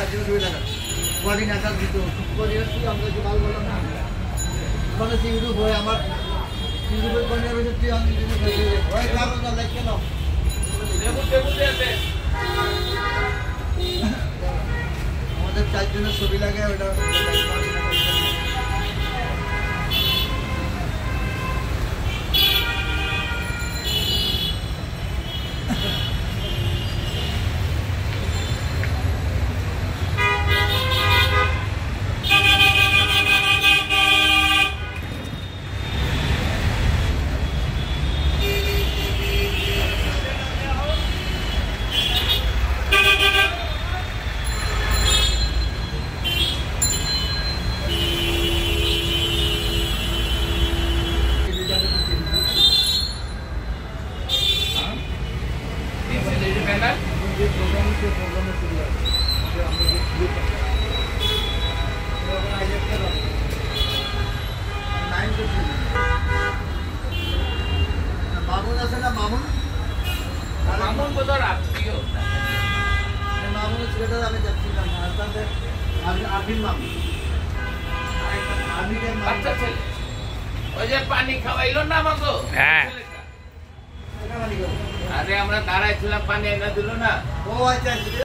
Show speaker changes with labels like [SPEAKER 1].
[SPEAKER 1] চারজনের সুবিধা না কোঅর্ডিনেটর দিত কোঅর্ডিনেটর আমরা যে কাল বললাম না মানে ইউটিউব হয় আমার ইউটিউবের কোঅর্ডিনেটর তুই আমি হয় কারণ না লাইক কেন আছে আমাদের চারজনের ছবি লাগে ওটা মামুন আছে না মামুন মামুন বোধহয় আত্মীয় মামুনের ছেলেটা আমি দেখছিলাম আবির মামুন আচ্ছা ছেলে ওই যে পানি খাওয়াইলো না আমাকে হ্যাঁ আরে আমরা দাঁড়াইছিলাম পানি এনে দিল না ও আচ্ছা